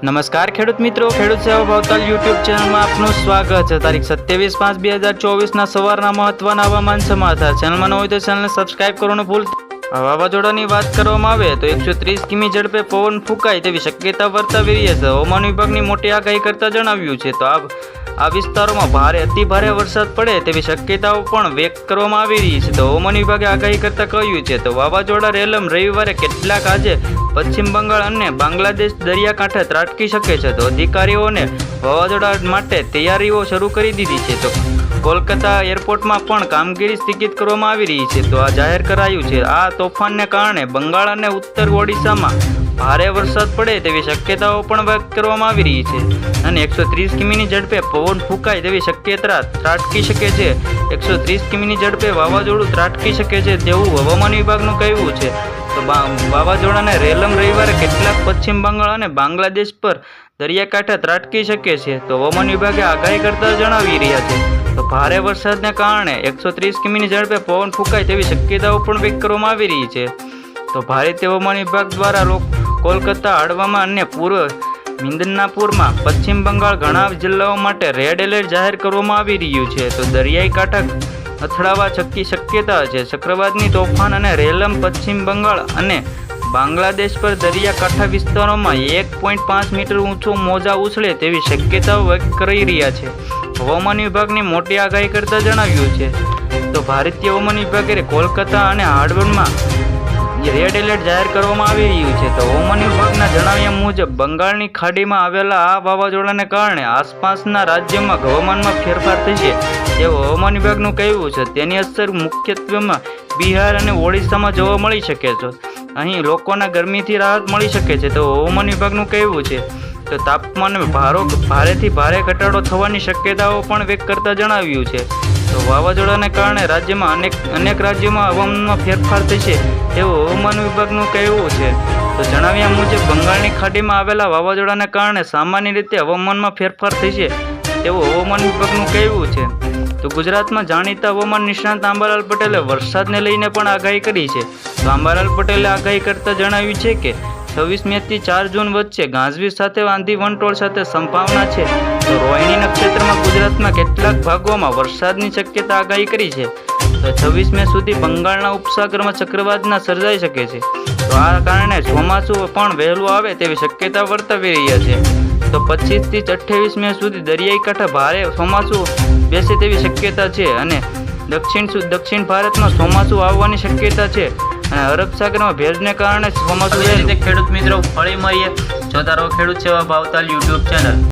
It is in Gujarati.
નમસ્કાર ખેડૂત મિત્રો, ખેડૂત સેવા ભાવતાલ યુટ્યુબ ચેનલમાં આપનું સ્વાગત છે। તારીખ 27/5/2024ના સવારના મહત્વના હવામાન સમાચાર। ચેનલમાં ન હોય તો ચેનલને સબસ્ક્રાઇબ કરવાનું ભૂલતા। વાવાઝોડાની વાત કરવામાં આવે તો 130 કિમી ઝડપે પવન ફૂંકાય તેવી શક્યતા વર્તાવી રહી છે। હવામાન વિભાગની મોટી આગાહી કરતા જણાવ્યું છે તો આ વિસ્તારોમાં ભારે અતિ ભારે વરસાદ પડે તેવી શક્યતાઓ પણ વ્યક્ત કરવામાં આવી રહી છે। તો હવામાન વિભાગે આગાહી કરતા કહ્યું છે તો વાવાઝોડા રેલમ રવિવારે કેટલાક આજે પશ્ચિમ બંગાળ અને બાંગ્લાદેશ દરિયાકાંઠે ત્રાટકી શકે છે। તો અધિકારીઓને વાવાઝોડા માટે તૈયારીઓ શરૂ કરી દીધી છે। તો કોલકાતા એરપોર્ટમાં પણ કામગીરી સ્થગિત કરવામાં આવી રહી છે। તો આ જાહેર કરાયું છે આ તોફાનને કારણે બંગાળ અને ઉત્તર ઓડિશામાં ભારે વરસાદ પડે તેવી શક્યતાઓ પણ વ્યક્ત કરવામાં આવી રહી છે અને 130 કિમીની ઝડપે પવન ફૂંકાય તેવી શક્યતા ત્રાટકી શકે છે। 130 કિમીની ઝડપે વાવાઝોડું ત્રાટકી શકે છે તેવું હવામાન વિભાગનું કહેવું છે। તો વાવાઝોડાને રેલમ રવિવારે કેટલાક પશ્ચિમ બંગાળ અને બાંગ્લાદેશ પર દરિયાકાંઠે ત્રાટકી શકે છે। તો હવામાન વિભાગે આગાહી કરતા જણાવી રહ્યા છે તો ભારે વરસાદને કારણે 130 કિમીની ઝડપે પવન ફૂંકાય તેવી શક્યતાઓ પણ વ્યક્ત કરવામાં આવી રહી છે। તો ભારતીય હવામાન વિભાગ દ્વારા કોલકાતા, હળવામાં અને પૂર્વ મિદનાપુરમાં પશ્ચિમ બંગાળ ઘણા જિલ્લાઓ માટે રેડ એલર્ટ જાહેર કરવામાં આવી રહ્યું છે। તો દરિયાઈ કાંઠા અથડાવા શક્યતા છે। ચક્રવાતની તોફાન અને રેલમ પશ્ચિમ બંગાળ અને બાંગ્લાદેશ પર દરિયાકાંઠા વિસ્તારોમાં 1.5 મીટર ઊંચો મોજા ઉછળે તેવી શક્યતાઓ વ્યક્ત કરી રહ્યા છે। હવામાન વિભાગની મોટી આગાહી કરતા જણાવ્યું છે તો ભારતીય હવામાન વિભાગે કોલકાતા અને હળવદમાં રેડ એલર્ટ જાહેર કરવામાં આવી રહ્યું છે। તો હવામાન વિભાગના જણાવ્યા મુજબ બંગાળની ખાડીમાં આવેલા આ વાવાઝોડાને કારણે આસપાસના રાજ્યોમાં હવામાનમાં ફેરફાર થશે તેવું હવામાન વિભાગનું કહેવું છે। તેની અસર મુખ્યત્વેમાં બિહાર અને ઓડિશામાં જોવા મળી શકે છે। અહીં લોકોને ગરમીથી રાહત મળી શકે છે તો હવામાન વિભાગનું કહેવું છે। તો તાપમાનમાં ભારેથી ભારે ઘટાડો થવાની શક્યતાઓ પણ વ્યક્ત કરતા જણાવ્યું છે। તો વાવાઝોડાને કારણે રાજ્યમાં અનેક રાજ્યોમાં હવામાનમાં ફેરફાર થશે તેવું હવામાન વિભાગનું કહેવું છે। તો જણાવ્યા મુજબ બંગાળની ખાડીમાં આવેલા વાવાઝોડાને કારણે સામાન્ય રીતે હવામાનમાં ફેરફાર થશે તેવું હવામાન વિભાગનું કહેવું છે। તો ગુજરાતમાં જાણીતા હવામાન નિષ્ણાત આંબાલાલ પટેલે વરસાદને લઈને પણ આગાહી કરી છે। તો આંબાલાલ પટેલે આગાહી કરતા જણાવ્યું છે કે 26 મેથી 4 જૂન વચ્ચે ગાજવીજ સાથે આંધી વંટોળ સાથે સંભાવના છે। તો રોહિણી નક્ષત્રમાં ગુજરાતમાં કેટલાક ભાગોમાં વરસાદની શક્યતા આગાહી કરી છે। તો 26 મે સુધી બંગાળના ઉપસાગરમાં ચક્રવાતના સર્જાઈ શકે છે। તો આ કારણે ચોમાસું પણ વહેલું આવે તેવી શક્યતા વર્તાવી રહ્યા છે। તો 25 થી 28 મે સુધી દરિયાઈ કાંઠે ભારે ચોમાસું બેસે તેવી શક્યતા છે અને દક્ષિણ ભારતમાં ચોમાસું આવવાની શક્યતા છે અને અરબ સાગરમાં ભેજને કારણે ચોમાસું. ખેડૂત મિત્રો ફરી મળીએ, જોતા રહો ખેડૂત સેવા ભાવતાલ યુટ્યુબ ચેનલ।